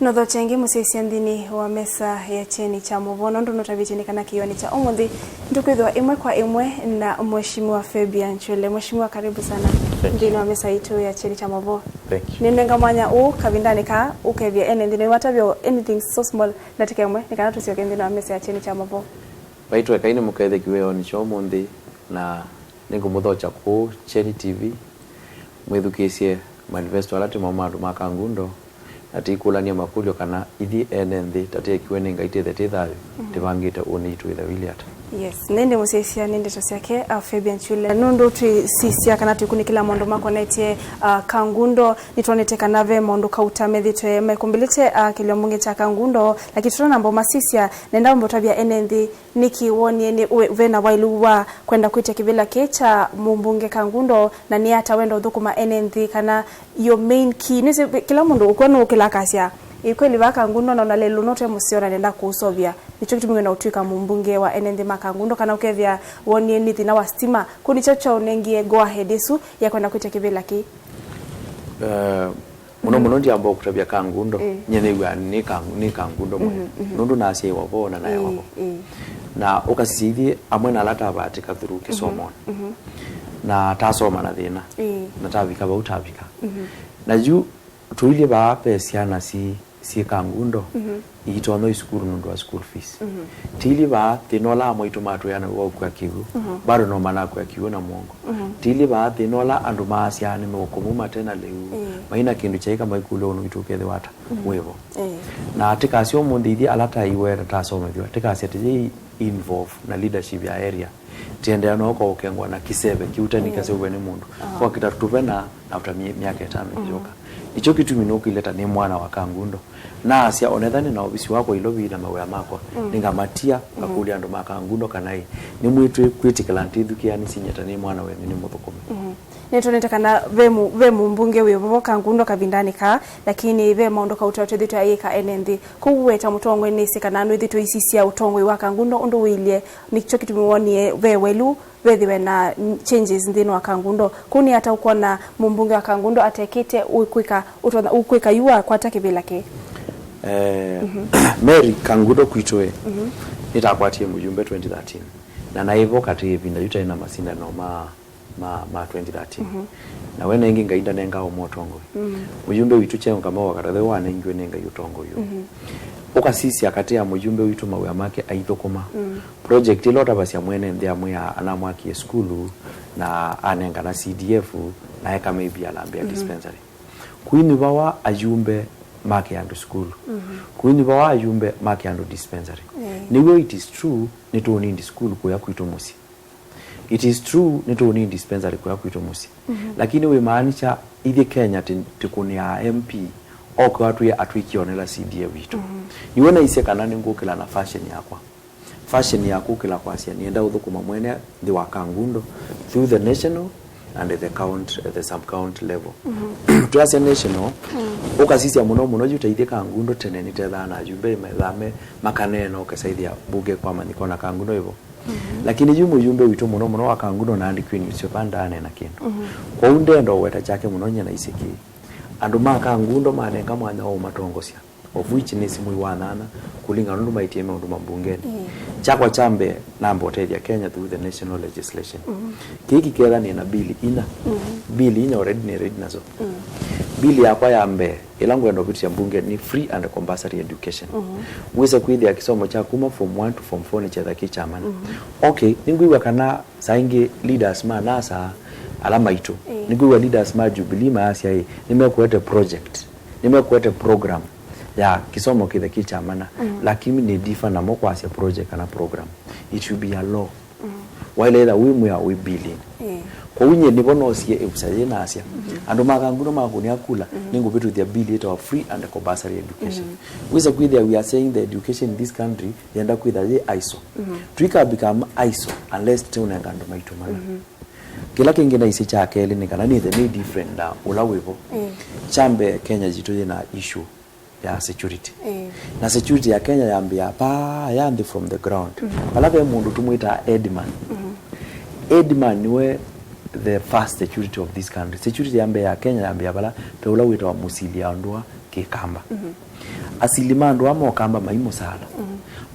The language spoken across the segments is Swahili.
Notho chengi musisi ndini wa mesa ya cheni cha muvono ndo notabitini kana kilioni cha umuthi ndukwithwa imwe kwa imwe na mheshimiwa Fabian Kyule. Mheshimiwa, karibu sana ndini wa mesa itu ya cheni cha muvono. Ninenga mwanya u kabindani ka ukevya ene ndini watabyo anything so small natike imwe nikana tusioke ndini wa mesa ya cheni cha muvono. Baitwe kaine mukethe kiweo cho umuthi na ningo muthocha ku Cheni TV mwithukisie manifesto alati mamandu ma Kangundo ati kulania makulio kana ithi enenthi tate kiwene ngaite thethayo tibangite unitu itha wiliata. Yes, nende musisia nende tosiake Fabian Kyule nundu twisisia kana tukunikila mondo makonetie Kangundo nitonete kanave mondo kautamethitwe mekumbilite kiliomunge cha Kangundo lakini tutona mbo masisia nenda mbo tabia enenthi nikiwonie ni vena wailuwa kwenda kuitia kivila kecha mbunge Kangundo na ni hata wendo thukuma enenthi kana your main key nisi kila mundu ukwenu ukila kasia ikweli ba Kangundo na nalelo note musiona nenda kuusovya nicho kitu mwena utwika mbunge wa enenthi Kangundo kana ukevya wonie nithi na wastima kuni chocho unengie go ahead isu ya kwenda kuitia kivila ki muno ndi ambao kutabia Kangundo nyene gwa ni Kangundo mwe nundu na asie wabona na yabo na ukasisi amwe na lata abatika through Kisomo na tasoma na thina na tabika ba utabika na juu tuile ba pesiana si Kangundo itono iskuru ndo wa school fees tili ba tinola moitumatu yana wa kwa kigu bado no mana kwa kigu na mwongo tili ba tinola andu maasiane no kumuma tena leu maina kindu chaika maikulo no itukethe wata wevo na atika sio mundithi alata iwe tasoma dio atika sete involve na leadership ya area tiende no ko kengwa na kisebe kiutani kasebe ni mundu kwa kitatuvena after miaka 5 ijoka icho kitu minuko ileta ni mwana wa Kangundo na asia onethani na obisi wako ilobi na mawe mako ningamatia akuli andu ma Kangundo kanai ni mwitu critical antithukiani sinyeta ni mwana we ni muthukumi netoneta kana vemu mbunge wivo Kangundo kabindani ka lakini ve maondo ka utawethitu ayika enenthi kuweta utongoini kana nwithitu isisia utongoi wa Kangundo undu wilie nicho kitu muonie ve welu vethiwe na changes ndino wa Kangundo kuni hata ukona mbunge wa Kangundo atekite ukwika yuwa kwa takibila ke Mary Kangundo kwitwe nitakwatie mujumbe 2013 na naivo kati hivi na yuta ina masinda no ma 2013 na wena ingi ngainda nenga omotongo mujumbe witu chenga kama wakathe wana ingwe nenga yutongo yu ukasisi akati ya mujumbe witu mawe make aithokoma project ilota basi amwene ndia amwe anamwaki skulu na anenga na CDF na eka maybe alambia dispensary kuini bawa ajumbe make yandu school kuini bawa ajumbe make yandu dispensary niwe it is true nitoni ndi school kuya kuitomusi it is true nitoni dispensary kwa kuitomusi lakini we maanisha ithi Kenya tikunia MP oko watu ya atwikionela CDA witu niwona ise kana ngukila na fashion yako kila kwasia nienda uthukuma mwene the wa Kangundo through the national and the sub county level to as a national ukasisi muno jutaithia Kangundo tene nitetha na jumbe methame makaneno kasaidia buge kwa manikona Kangundo hivyo lakini jumbe witu muno wa Kangundo na andikwi ni sio pandane na kindu kwa undendo weta chake muno nyana isiki andu ma Kangundo manenga mwanya o matongosia of which ni simu wanana kulinga ndu maitie mundu mambungeni chakwa chambe nambo tedia Kenya through the national legislation kiki kera ni na bili ina already ni ready nazo bili hapa ya mbe ilango ndo bitu ya mbunge ni free and compulsory education wisa kuithia kisomo cha kuma form 1 to form 4 ni cha kichama okay ningwiwa kana saingi leaders ma nasa alama ito ningwiwa leaders ma Jubilee ma asia nimekuete project nimekuete program ya kisomo kithe kichamana lakini ni difa na moko asia project kana program it should be a law while either we are we billing kwa unye nibono sie usaye na asia andu Kangundo maguni akula ningo bitu their bill it of free and compulsory education wisa kwithia we are saying the education in this country yenda kwithia ISO twika become ISO unless tuna ngando maitumana kila kingine isi cha kele ni kana ni the different da ulawevo chambe Kenya jitoje na issue ya security na security ya Kenya yambia pa yandi from the ground palave mundu tumuita Edman niwe the first security of this country security yambe ya Kenya yambia bala peula wita wa musili ya ndua kikamba asilima andu ama okamba maimo sala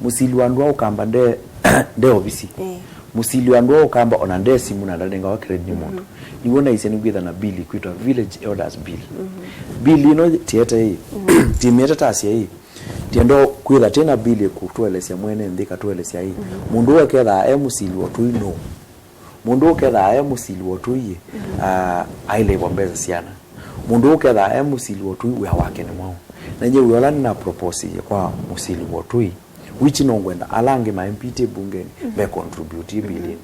musili wandu okamba nde obisi musili wandu okamba ona nde simu na ndalenga wa credit ni moto niwona iseni gwitha na bill kwitwa village elders bill bill ino tieta hii timeta tasia hii tiendo kwitha tena bill kutwelesya mwene ndika twelesya hii mundu oketha musili watu ino mundu oketha musili watu yi aile bombeza siana mundu oketha musili watu ya wake ni mwao na nje uyola na propose kwa musili watu yi which nongwenda alange ma MPT bungeni be contribute billion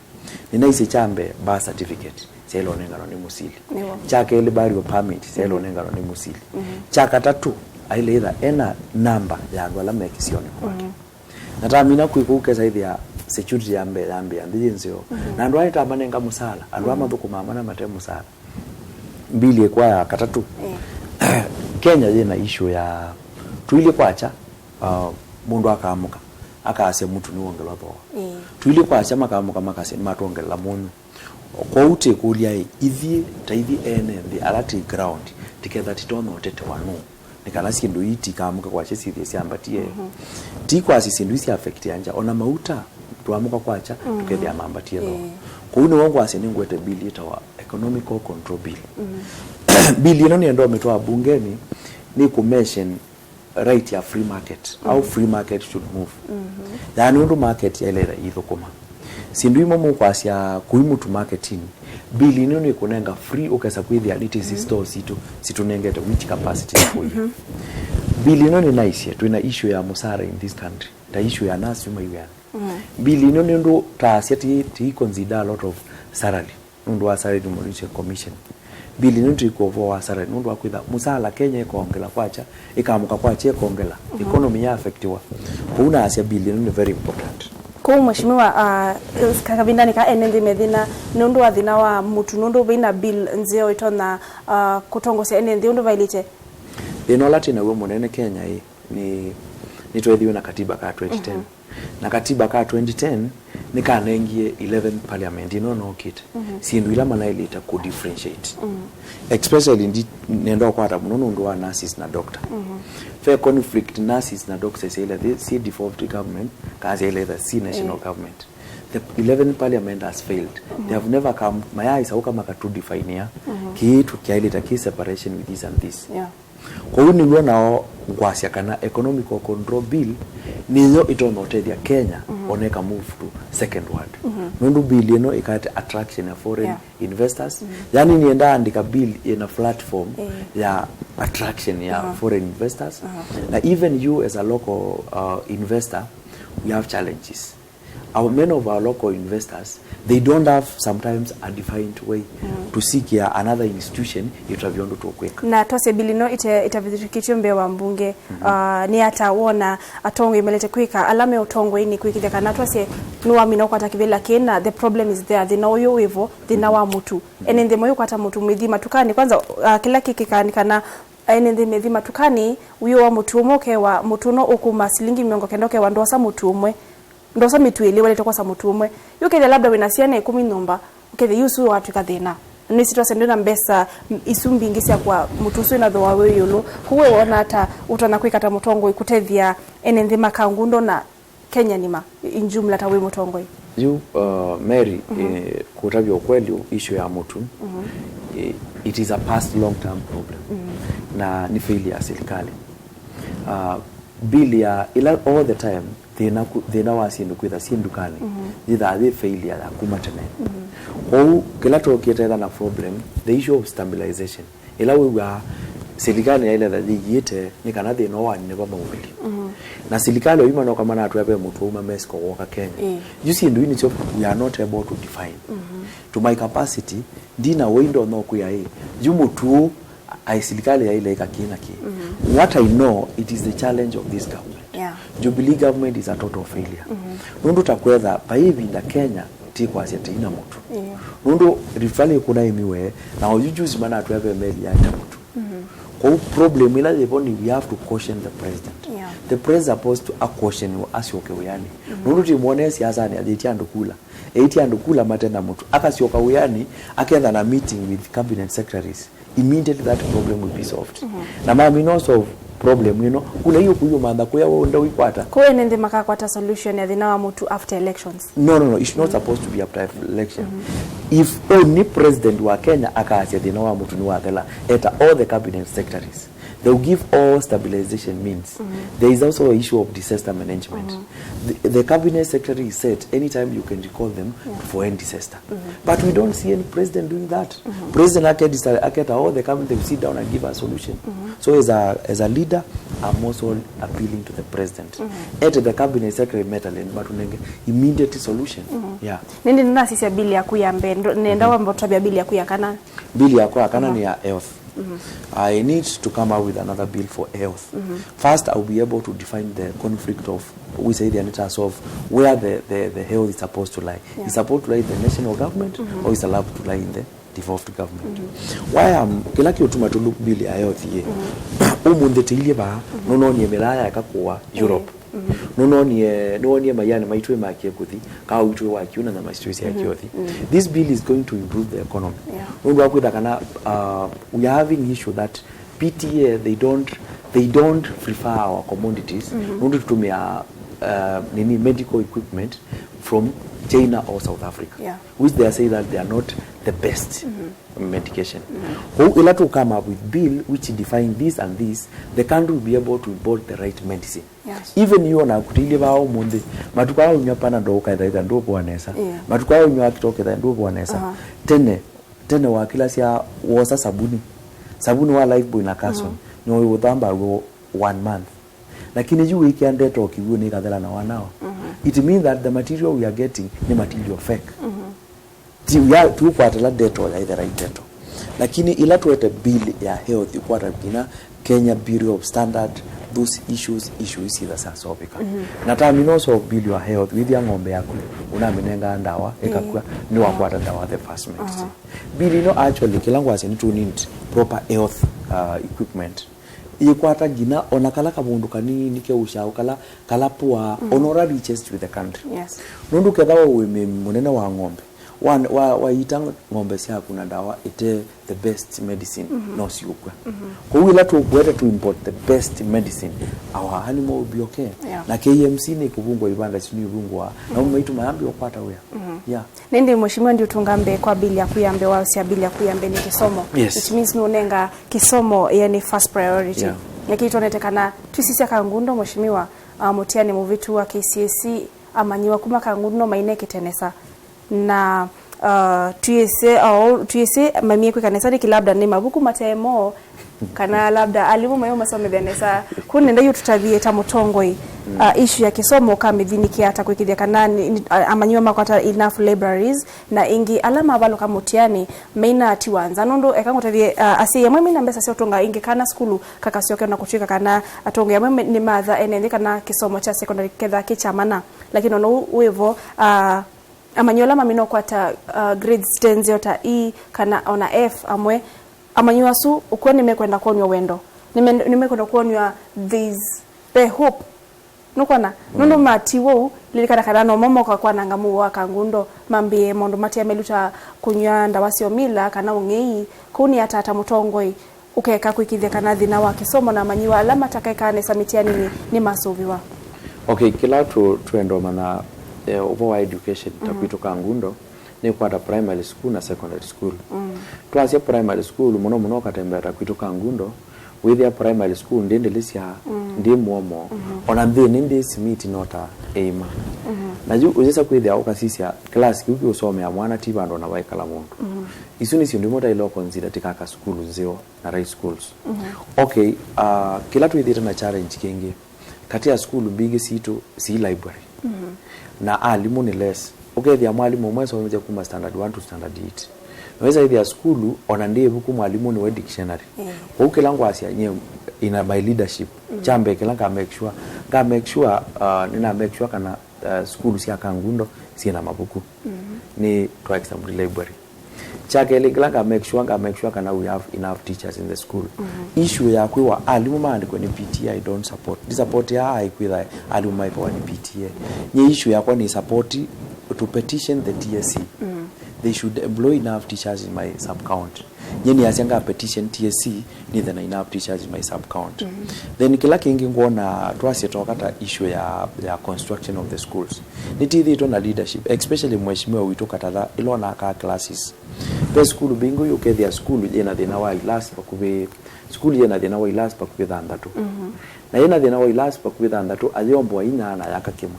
nina ise chambe ba certificate selo nengano ni musili chake ile bari permit selo nengano ni musili chaka tatu aile either ena number ya gwala me kisioni kwake natamina kuikuke zaidi ya security yambe ndinzio na ndo aita manenga musala ando amathuku mamana matemu sala mbili kwa katatu Kenya yena issue ya tuile kwacha mundu akamuka akase mtu ni wongelwa bo tuile kwacha makamuka makase matongela munyu kwa ute kulia ithi taithi ene the alati ground together titono tete wanu nikana sindu iti kamuka kwacha sithi siambatie ti kwa sindu isi affect yanja ona mauta tuamuka kwacha tukethia mambatie no kwa uno wangu asini ngwete bill itawa economical control bill bill ino ni ndo ametoa bungeni ni ku mention right ya free market how free market should move yani ndo market ya ile ithokoma sindu imo mu kwasia kuimu to marketing bill ino ni kunenga free ukasa kwithia little store situnengete which capacity for you bill ino ni nice tuina issue ya musara in this country the issue ya nasu mayuya bill ino ni ndo tasia ti consider a lot of salary ndo wa salary monetary commission bill ino tiko vo salary ndo akwitha musala Kenya ikoongela kwacha ikamuka kwacha ikoongela economy ya affectiwa kuna asia bill ino ni very important ko mheshimiwa kakabindani ka enende medina ndo athina wa mutu ndo bina bill nzeo itona kutongosia enende ndo vailite ino latina we munene Kenya hii ni twethiwe na katiba ka 2010 na katiba ka 2010 nikanengie 11 parliament no kit sindu ila manailita ku differentiate especially nendo kwata muno ndo wa nurses na doctor fair conflict nurses na doctors ile the default government kazi ile the national government the 11 parliament has failed they have never come maya isa kama katu define ya kitu kiailita ki separation with this and this kwa hiyo nilio nao ngwasia kana economical control bill niyo itonotethia Kenya oneka move to second world nundu bill ino ikate attraction ya foreign investors yani nienda andika bill in a platform ya attraction ya foreign investors na even you as a local investor we have challenges many of our local investors they don't have sometimes a defined way to seek another institution itavyondo to quick na tose bilino itavithikitio mbewa mbunge ni ataona atongo imelete kwika alame utongoini kwikithia kana tose nuwa mina kwata kivila kina the problem is there they know you evo they know wa mutu enende moyo kwata mutu mwithima tukani kwanza kila kikikani kana enende methima tukani uyo wa mutu umoke wa mutuno ukuma silingi miongo kendoke wa ndosa mutu umwe ndosa mitwili wale tokosa mutu umwe yuke labda winasiana 10 nomba ukethe yusu watu kathina ni sitwase ndio na mbesa isumbi ngisia kwa mutusu na thwa we yulu huwe wona hata utana kwikata mutongo ikutethia enende makangundo na Kenya nima injumla tawe mutongo you Mary kutabia ukweli issue ya mutu it is a past long term problem na ni failure ya serikali bill ya ila all the time thina wasindu kwitha sindukani thitha the failure ya kumatene kwa kila tokietha na problem the issue of stabilization ila we serikali ile that yite ni kana thina wa ne ba mawili na serikali oyima no kama na tuape mutu uma mesko woka Kenya you see ndu ini we are not able to define to my capacity dina window no kuya hii jumutu ai serikali ya ile ikakina ki what I know it is the challenge of this government Jubilee government is a total failure nundu takwetha baivi na Kenya tikwa sete ina mutu nundu rifali kuna imiwe na ujuzi mana tuape meli ya mutu kwa problem ila theboni we have to caution the president the president supposed to caution asioke uyani nundu timone siasa ni ajitia ndukula ndukula matenda mutu akasioka uyani akianza na meeting with cabinet secretaries immediately that problem will be solved na mami no solve problem kuna hiyo kuyo manda kwa ndio ukwata kwa nende makakwata solution ya thina wa mtu after elections. No, it's not supposed to be after election. If only president wa Kenya akasia thina wa mtu ni wa thela eta all the cabinet secretaries, they will give all stabilization means. There is also an issue of disaster management. The cabinet secretary said anytime you can recall them for any disaster. But we don't see any president doing that. President aketha all the cabinet, they will sit down and give a solution. So as a leader, I'm also appealing to the president. At the cabinet secretary metalin but immediate solution. Yeah. Nindi nuna sisi ya bili ya kuyambe nenda wa mboto ya bili ya kuyakana. Bili ya kuyakana ni ya health. I need to come up with another bill for health. First, I'll be able to define the conflict of, we say the anatars of where the health is supposed to lie. It's supposed to lie in the national government or it's allowed to lie in the devolved government. Why am kila kiotuma to look bill ya health ye. Umunde tilie ba nono ni emelaya yakakuwa Europe. No nie mayani maitwe makie kuthi ka uitwe wakiuna na mastress ya kiothi. This bill is going to improve the economy. Nundu akwita kana we are having issue that PTA they don't prefer our commodities. Nundu tutumia medical equipment from China or South Africa, which they are saying that they are not the best medication. Who ila to come up with bill which define this and this, the country will be able to import the right medicine. Even you na kutili bao munde matukao unyapana ndo kaida ndo bwanesa matukao unyakitoke ndo bwanesa tene wa kila sia wosa sabuni wa life boy na kaso nyo utamba go 1 month lakini juu ikiande toki huo ni kadhala na wanao. It means that the material we are getting ni material fake. Ya tu kwa tala deto ya the right deto. Lakini ila tuwete bill ya health kwa kina Kenya Bureau of Standard, those issues either sasa opika. Na terminals of bill ya health with ya ngombe yako unamenenga ndawa ekakuwa ni wakwata ndawa the first medicine. Bill actually kilangu ase to need proper health equipment. Ikwata gina onakala kabundu kanini nike usha kala pua honorary chest with the country. Nundu kedhawa munene wa ngombe wa itang ngombe sia kuna dawa ite the best medicine no siukwe. Kwa hiyo to kweta to import the best medicine our animal will be okay. Na KMC ni kubungwa ibanda sini bungwa na umeitu mayambi okwata wea. Nende mheshimiwa ndio tungambe kwa bili ya kuyambe wao si bili ya kuyambe ni Kisomo. Which means unenga Kisomo yani first priority. Yaki tunatekana twisisi Kangundo mheshimiwa mutiani muvitu wa KCSE amanyiwa kuma Kangundo maineke tenesa na tuese mamie kwa kanisa ni kilabda ni mabuku matemo kana labda alimu mayo masome benesa kunenda yu tutavie ta mutongoi issue ya Kisomo kama mithini hata kwikithia kana amanyiwa makwata enough libraries na ingi alama abalo kama mutiani maina atiwanza nondo ekangotavie asi yamwe mina mbesa sio tonga ingi kana skulu kakasioke na kuchika kana atonga yamwe ni madha enende kana Kisomo cha secondary kedha kichamana lakini ono uevo amanyola mamino kwata grades 10 zota E kana ona F amwe amanyola su uko nimekwenda kuonywa wendo nimekwenda kuonywa this the hope nukona nondo matiwo lilikana kana no momo kwa nangamu wa Kangundo mambie mondo mati ameluta kunywa ndawasio mila kana ungei kuni atata mutongoi ukeka kwikithia kana thina wa Kisomo na manyiwa alama takaikane samitiani ni masuviwa. Okay, kila tuendo mana over education takwito Kangundo ni kwa primary school na secondary school. Tuanze primary school muno katembera kwito Kangundo with their primary school ndende lisia ndi muomo onambe ninde simiti nota aima. Naju ujesa kwithia okasisia class kuki usome ya mwana tiba ndo na waikala mundu. Isuni si ndimo ilo consider tikaka school zio na high schools. Okay, kila tuithira na challenge kingi. Kati ya school big si library. Na alimu ni less. Okay, the mwalimu mweso mmoja kuma standard 1 to standard 8. Naweza hivi ya school onandie buku mwalimu ni we dictionary. Kwa langu asia nye ina my leadership. Chambe kelanga make sure nina make sure kana school si Kangundo si na mabuku. Ni to example library. Chakele kelanga make sure kana we have enough teachers in the school. Issue ya kwa alimu maandiko ni PTA I don't support. Support ya haikuwa alimu maipo ni PTA. Nye issue ya kwa ni support to petition the TSC. They should employ enough teachers in my sub-county. Nyeni asianga petition TSC ni the enough teachers in my sub county. Then kila kingi ngona twasi tokata issue ya construction of the schools. Nitithi ito na leadership, especially mheshimiwa wito katala ilona ka classes. Pe school bingo yuke their school yena thina wa last pakube school yena thina wa last pakube thandatu. Na yena thina wa last pakube thandatu ayombo ina na yakakima.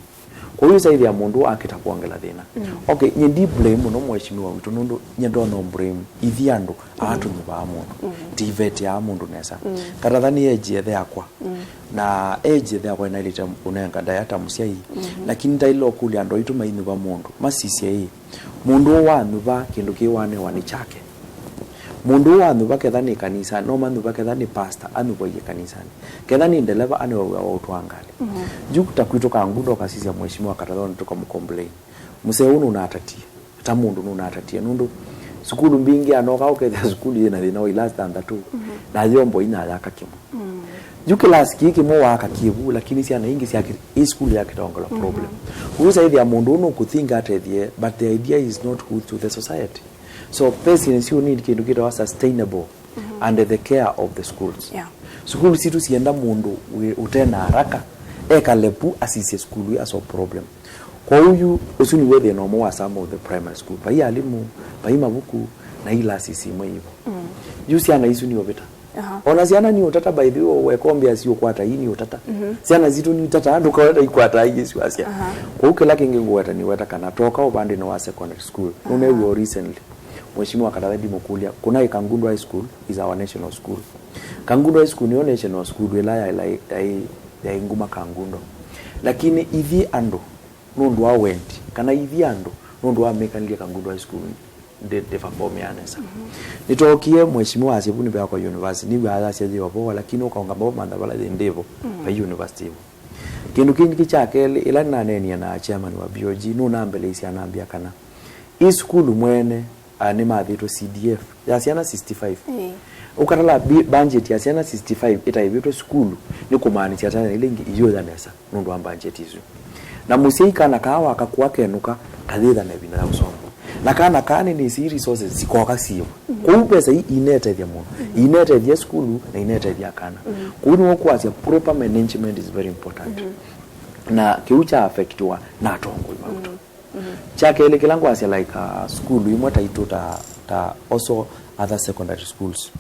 Kwa hiyo saidi ya mundu akitakuangela thina. Okay, nyendi blame no mheshimiwa wito nundu nyendo no blame ithiandu atu nyuba mundu. Divete ya mundu nesa. Karathani eje the akwa. Na eje the akwa inailita unenga dayata musiai. Lakini ndailo kuli ando itu maini wa mundu. Masisi hii. Mundu wa nuba kindu kiwane wani chake. Mundu wa nuba kethani kanisa no manuba kethani pastor anuba ye kanisani. Kethani ndeleva ane wa utwangale. Jukuta kwito Kangundo kasisi ya mheshimiwa Kataloni tuko mcomplain. Muse unu unatatia. Ta mundu unatatia nundu sukulu mbingi anoka uketha sukulu yena thina wa last than that. Na yombo ina yaka kimu. Jukilasi kiki mo waka kibu lakini si ana ingi si yake school yake tongola problem. Uza hivi ya mundu unu kuthinga atethie but the idea is not good to the society. So parents you need kindu kita sustainable under the care of the schools. Yeah. School situ sienda mundu utena haraka eka lepu asisi school ya so problem. Kwa huyu usuni wethe no more some of the primary school. Pa alimu, pa mabuku na ila asisi mwe hivyo. Jusi ana isu ni obeta. Ona siana ni utata by the way wekombia si ukwata hii ni utata. Siana zitu ni utata ando kawaida ikwata hii si asia. Kwa huko laki ngewata ni weta kana toka upande no wa secondary school. Unewo recently. Mheshimiwa Kadadi Mukulia kuna Kangundo High School is our national school. Kangundo High School ni national school wilaya ya Nguma Kangundo. Lakini ithi ando nundu wa wenti kana ithi ando nundu wa mekanlia Kangundo High School de fabomianesa. Nitokie mheshimiwa asibuni bya kwa university ni bya asije wapo lakini ukaonga babo mandabala ndevo kwa university. Kindu kingi chake ila nani na chairman wa BOG nuna mbele isi anambia kana hii school mwene ni mathito CDF ya siana 65. Ukatala budget ya siana 65 itaivito school ni kumaanisha tena ile iyo ya nesa nundu wa budget hizo. Na musika na kawa akakuwa kenuka kadhida na bina usoma. Na kana kani ni si resources sikoka siyo. Kwa pesa hii inete ya mundu. Inete ya school na inete ya kana. Kwa hiyo kwa proper management is very important. Na kiucha affectwa na tongo imakuto. Chake ile kilango asia like school imota ituta also other secondary schools.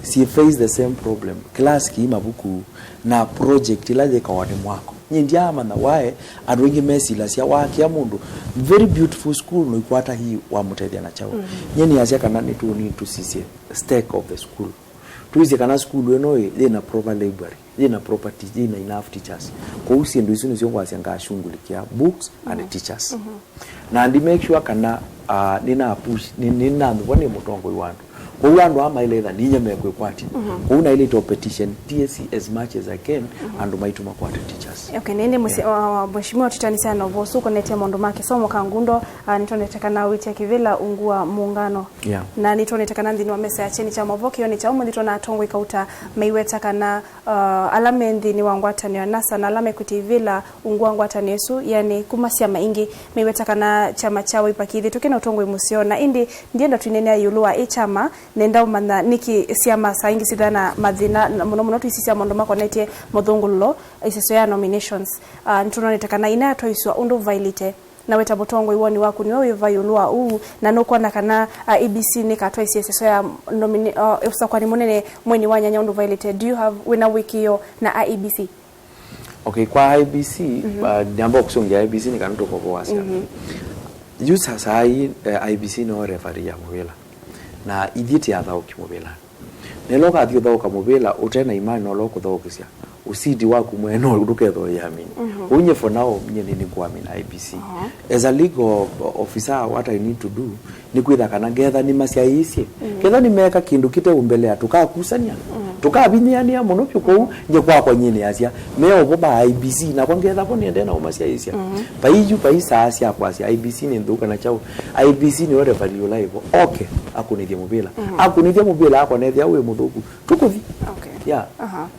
Si face the same problem. Class ki mabuku na project ilaje kawani mwako. Nyindiama na wae adwingi mesi la sia waki ya mundu. Very beautiful school no ikwata hii wa mutethia na chao. Nyeni asia kana ni tu need to see stake of the school. Tuize kana school eno ina proper library, ina property, ina enough teachers. Kwa usi ndio isu niziongo asianga shungulikia books and teachers. Na andi make sure kana nina push nina ndwani mutongo iwandu. Kwa uwandu ama ile tha ninya mekwe kwati. Kwa una ile to petition TSC as much as I can and maituma kwa teachers. Okay, nende mheshimiwa tutani sana bosu konetia mondo make somo Kangundo nitoneteka na ukwitya kivila ungua muungano. Na nitoneteka na ndini wa mesa ya cheni cha mavoki yoni cha umu nitona tongo ikauta meiweta kana alame ndini wangwata ni wanasa na alame kutivila ungua ngwata ni yesu yani kumasia maingi meiweta kana chama chawe ipakithi tukena utongo imusio na indi ndienda tuinene ayulua chama nenda umana niki siama saingi sidana madhina muno tuisisia mondo mako netie modhungulo iseso ya nominations nitoneteka na ina toiswa undu vailite na weta botongo iwoni waku ni wewe vayulua na noko na kana ABC ni katwa iseso ya ofisa kwa ni munene mweni wanyanya undu vailite. Do you have wina wiki yo na IEBC? Okay, kwa IEBC nyamba kusongia IEBC ni kanuto kwa wasia. Juu sasa hii IEBC no referee ya mwela na iditi ya thao kimobela. Neloka athio thao kamobela utena imani no loko thao kisia. Usidi waku mweno uduketho yamini. Unye for now mnye ni kuamini IEBC. As a legal officer what I need to do ni kwitha kana getha ni masia isi. Ketha ni meka kindu kite umbele atuka kusania. Tukabinyania muno pyuko nje kwa nyine asia. Meo boba IEBC na kwangetha ko niende na umasia isi. Paiju paisa asia kwa asia IEBC ni nduka na chao. IEBC ni ore value live. Okay, akunithia mobile. Akunithia mobile ako nethia we muthuku. Tukuthi. Okay. Yeah.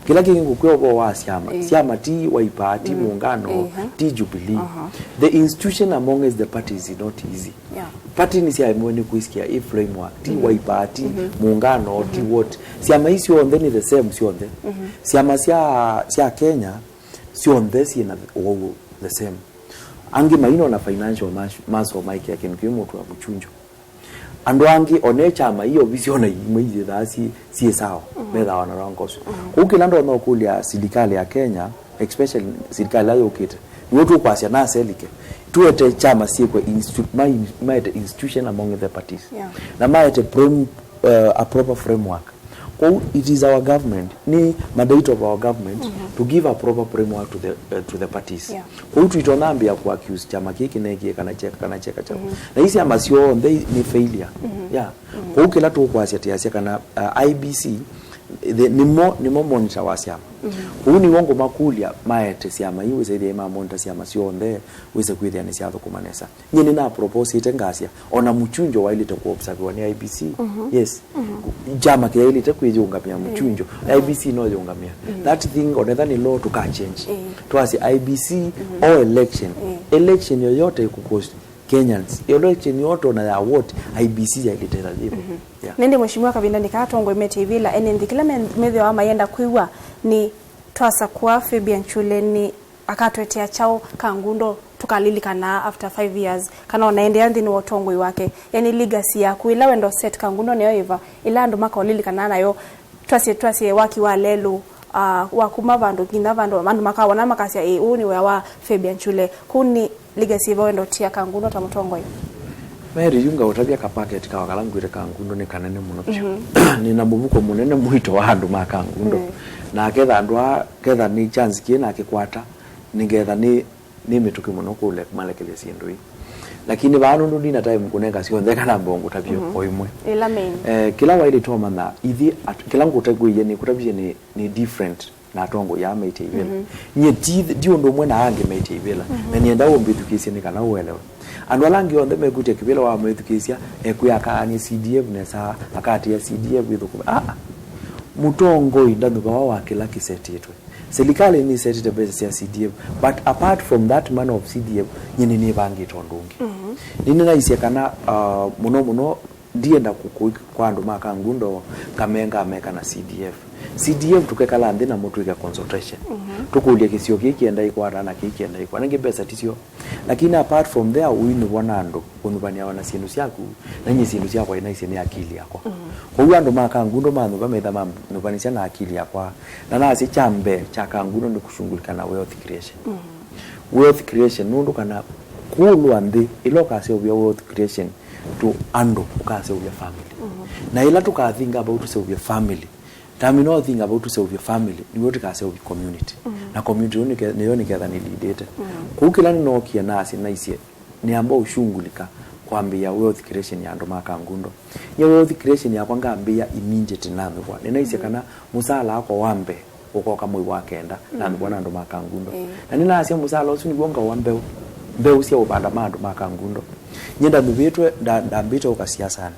Kila kingu kwa wa siama ti Wiper, ti muungano, ti Jubilee. The institution among us the parties is not easy. Yeah. Party ni siama ni kuisikia a framework, ti Wiper, ti muungano, ti what. Siama hisi on then the same si on the. Siama sia Kenya si on this in the same. Angi maino na financial mass of Mike yake nkimu tu abuchunjo. Ando angi onechama hiyo visiona imwe dhasi si sawa meda wana rangoso. Ukilando na okulia serikali ya Kenya, especially serikali ya ukita. Wotu kwa sia na selike. Tuete chama si kwa institution among the parties. Yeah. Na maete a proper framework. It is our government, ni mandate of our government to give a proper framework to the parties. Yeah. Kwa hiyo tutonambia kwa accuse chama kiki na kiki kana cheka chama. Na hisi amasio ni failure. Yeah. Kwa hiyo kila tu kwa asia kana IBC ni mo monitor wa siama. Huu ni wongo makulia maete siama hiyo zaidi ya monitor siama sio onde wese kwithia ni siatho kumanesa. Nyini na propose itengasia ona muchunjo wa ile to observe wa ni IBC. Yes. Jama kia ile tekwizi ungamia muchunjo. IBC no yungamia. That thing onethani law to can change. Tuasi IBC or election. Election yoyote kukost Kenyans. Election yote na ya what IBC ya ilitera jibu. Yeah. Nende mheshimiwa Kabinda nikatongo imete ivila ene ndikila medhi wa mayenda kuiwa ni twasa kwa Fabian Kyule ni akatwetea chao Kangundo tukalili kana after 5 years kana onaende andi ni utongoini wake yani legacy ya kuila wendo set Kangundo ne yoiva ila ndo maka olili kana nayo twase waki wa lelu wakuma bando kinda bando mandu maka wana makasia uni wa Fabian Kyule kuni legacy wendo tia Kangundo tamutongoini. Mary yunga utabia ka packet ka wakalanguire Kangundo ni kanene muno pyo. Ni namuvuko munene muito wa andu ma Kangundo. Na aketha andu aketha ni chance kina akikwata ningetha ni mituki muno kule malekele sindui. Lakini banu ndu na time kunenga sio ndeka na mbongo tabio oimwe. Ila main. Kila waili toma na ithi kila ngutegwe ni kutabie ni different na tongo ya mate ivela. Nyeti dio ndo mwe ange mate ivela. Na nienda ombithukisi ni kana uelewa. Andu alangi on them ekutia kivila wa mwethukisia ekuyaka ani CDF nesa akati ya CDF withuku mutongoini ndandu wa kila kisetitwe serikali ni setite base ya CDF but apart from that man of CDF nyini ni bangi tondungi nini na isia kana muno ndienda kwa andu ma Kangundo kamenga ameka na CDF tukekala ndina mutu ika consultation tukulia kisio kiki enda ikwara na kiki enda ikwara nge pesa tisio lakini apart from there winu wanando unubania wana sindu syaku na nyi sindu syako ina ise akili yako kwa hiyo ando ma Kangundo manu bametha manubanisha na akili yakwa na nasi chambe cha Kangundo ni kushungulika na wealth creation nundu kana kulu andi iloka se obya wealth creation to ando ukase obya family na ila tukathinga about to obya family time no thing about to solve your family ni wote ka solve community na community ni yoni kadha ni leader kukila ni no kia nasi na isie ni ambao ushungulika kwambia wealth creation ya ndo ma Kangundo ya wealth creation ya kwanga ambia immediate nando kwa nina isie kana musala wako wambe uko kama wakenda nando bwana ndo ma Kangundo na nina asia musala usu ni bonga wambe mbeu sia ubanda mando ma Kangundo nyenda mbitwe ndambito ukasiasa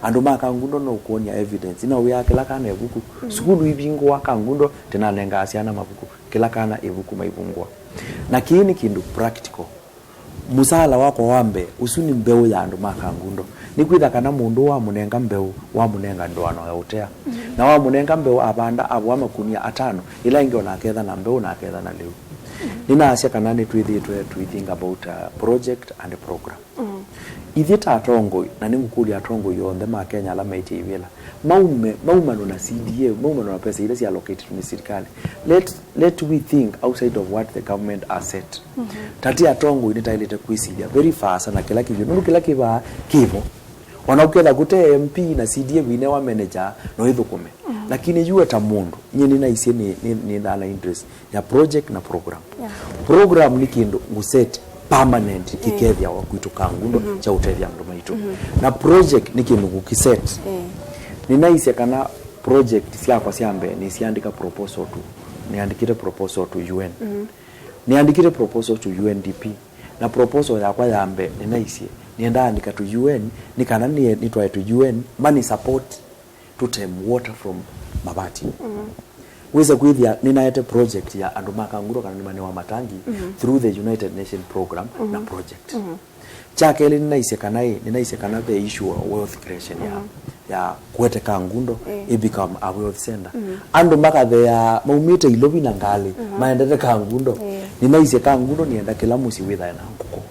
andu ma Kangundo no kuonia evidence ina uya kila kana ebuku sukulu ibingwa Kangundo tena lenga asiana mabuku kila kana ebuku maibungwa na kiini kindu practical musala wako wambe usuni mbeu ya andu ma Kangundo ni kwitha kana mundu wa munenga mbeu wa munenga ndoano ya utea na wa munenga mbeu abanda abwa makunia atano ila inge ona aketha na mbeu na aketha na leu nina asia kana ni to think about a project and a program ithita atongo na nimukuli atongo yonde ma Kenya ala maite ivela maumano na CDA maumano na pesa ile si allocated ni serikali let we think outside of what the government has set tati atongo inita ile kuisidia very fast na kila kitu nuru kila kiba kivo wanaukeza gute MP na CDA wine wa manager no ithukume lakini yue ta mundu nyini na isi ni ndala interest ya project na program program ni kindu nguset permanent kikethia wa kwitu Kangundo cha utethia mndu maitu na project ni kindu kukiset ninaise kana project siako siambe ni siandika proposal tu niandikire proposal to UN niandikire proposal to UNDP na proposal yakwa yambe ninaisie nienda andika to UN nikana nitwaye to UN money support to tem water from Mabati weza kwithia ninaete project ya andu makanguro kana nimane wa matangi through the United Nation program na project chakeli ninaise kana the issue of wealth creation ya kuweta Kangundo it become a wealth center andu makathea maumite ilobi na ngali maendete Kangundo ninaise Kangundo nienda kila musi witha na nguko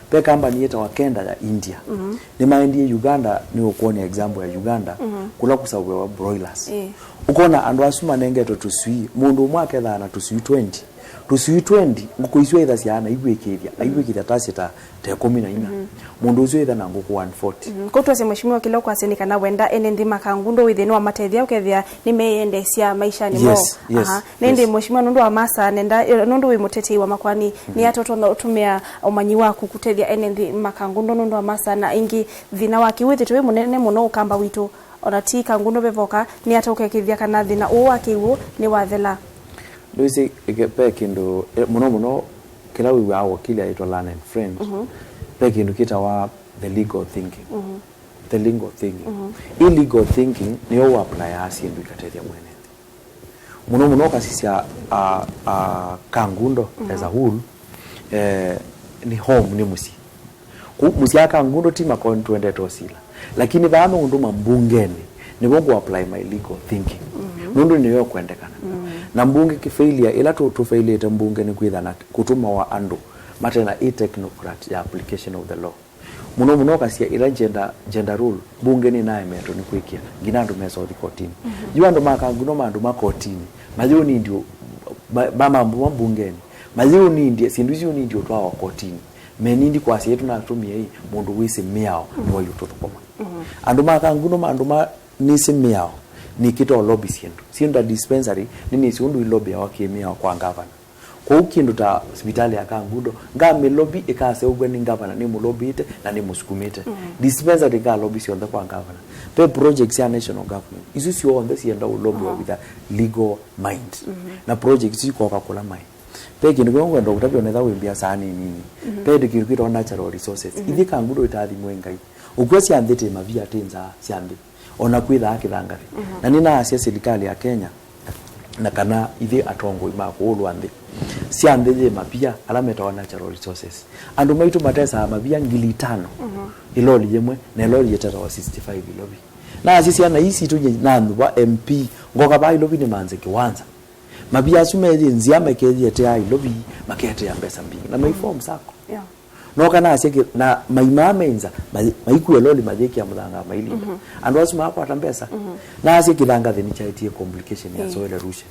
pe company yeta wa Kenda ya India ni maendie Uganda ni ukuone example ya Uganda kula kusawe wa broilers ukona andu asuma nengeto tusui mundu mwake tha na tusui 20 nguko isu either ciana igwikithia tasita te 14 mundu ucio either na nguko 140 ko twase mheshimiwa kilo kwa seni kana wenda ene ndima Kangundo witheni wa matethia ukethia nimeendecia maisha ni mo nende mheshimiwa nundu wa masa nenda nundu wi muteti wa makwani ni atoto na utumia umanyi waku kutethia ene ndima Kangundo nundu wa masa na ingi thina waki withi we munene muno ukamba witu ona ti Kangundo bevoka ni atoke kithia kana thina o akiwu ni wathela Lucy pekindo muno kila we ayukilya ito learn and friend pekindo kita wa the legal thinking the legal thinking illegal thinking ni o apply asi ndu katethia mwene muno kasisia Kangundo as a whole ni home ni musi musi Kangundo tima kon twende tosila lakini baame unduma mbungeni ni bongo apply my legal thinking nundu niyo kuendekana na mbunge kifailure ila tu failure mbunge ni kwithana kutuma wa andu matena technocrat ya application of the law muno kasia ila gender rule bunge ni naye meto ni kwikia ginandu meso di kotini yuandu makanguno mandu makotini majuni ndio bama mbungeni majuni ndio sinduzi ni ndio twa kotini menindi kwa yetu na tumia hii mundu wisi miao ni wa yutoto koma andu makanguno mandu nisi miao ni kito lobby siendo dispensary nini siundu lobby wakemia kwa governor kwa ukindu ta hospitali ya Kangundo ngame lobby ikase ugwe ni governor ni mu lobby ite na ni musukumite dispensary ga lobby sionda kwa governor pe projects ya national government isu sio on this yenda lobby with a legal mind na projects iko kwa kula mind pe kindu ngo ndo kutabyo netha wimbia sani nini pe dikirukiro natural resources ithi Kangundo itathi mwengai ukwesi andite mavia tenza siandi ona kwitha akithangari na nina asia serikali ya Kenya na kana ithi atongo imako ulwande siandije mapia alameta wa natural resources andu maitu matesa mapia 5,000 iloli yemwe na iloli yetata wa 65 ilobi na asisi ana isi tuje nandu wa MP ngoka ba ilobi ni manze kiwanza mapia sumeje nziama keje ete ai ilobi makete ya pesa mbingi na maiform sako no kana asiki na maimamenza maiku eloli madeki ya mudanga maili andu asuma hapo atambesa na asiki thanga thini chaiti complication ya soil erosion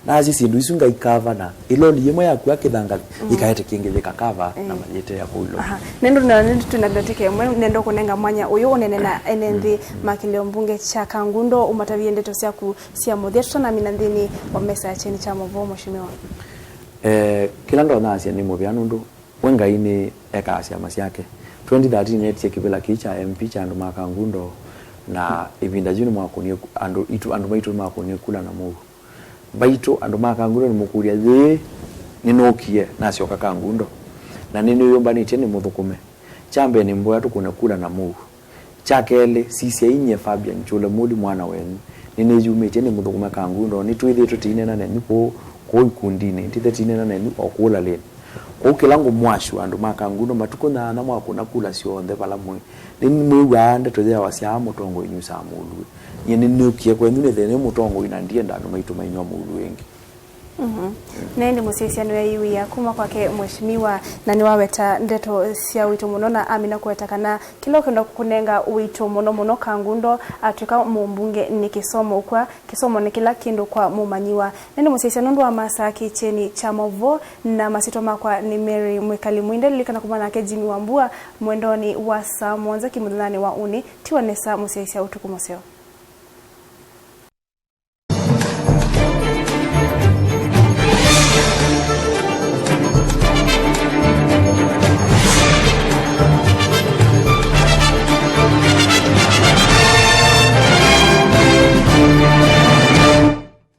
na asisi ndu isunga ikava na iloli yemwe yaku akithanga ikaete kingeleka kava na majete ya kuilo nendo na nendo tunagatike yemwe nendo kunenga mwanya uyo onene na enendi makilio mbunge cha Kangundo umatavi ndeto cia ku cia muthia tutana minandini wa mesa ya cheni cha movo mheshimiwa kila ndo na asia ni muvya nundu wenga ini eka asia masiake 2013 yetie kivila kicha MP cha andu Kangundo na ibinda juni mwakonie andu maitu mwakonie kula na mugu baitu andu Kangundo ni mukuria ye ninokie na sioka Kangundo na nini yomba ni tene muthukume chambe ni mboya tukuna kula na mugu chakele sisi inye Fabian Kyule mudi mwana wenu nini jume tene muthukume Kangundo ni tuithi tutine na neni ko ikundine tithetine na neni okula leni ukilango mwashu andu Kangundo matuko na mwakuna kula sionde bala mwe nini mwande toja wasia mutongo inyusa mulu yene nukie kwendu ne thene mutongo inandie ndandu maitu mainyo mulu wengi nende musisiano ya iwi ya kuma kwake mheshimiwa na ni waweta ndeto cia wito muno na amina kuweta kana kilo kendo kunenga wito muno Kangundo atuka mumbunge ni Kisomo kwa Kisomo ni kila kindu kwa mumanyiwa nende musisiano ndo wa masaki cheni cha movo na masito makwa ni Mary Mwikali Mwinde likana kumana ake Jimmy Wambua mwendoni wa saa mwanza kimudhani wa uni tiwa nesa musisia utukumoseo.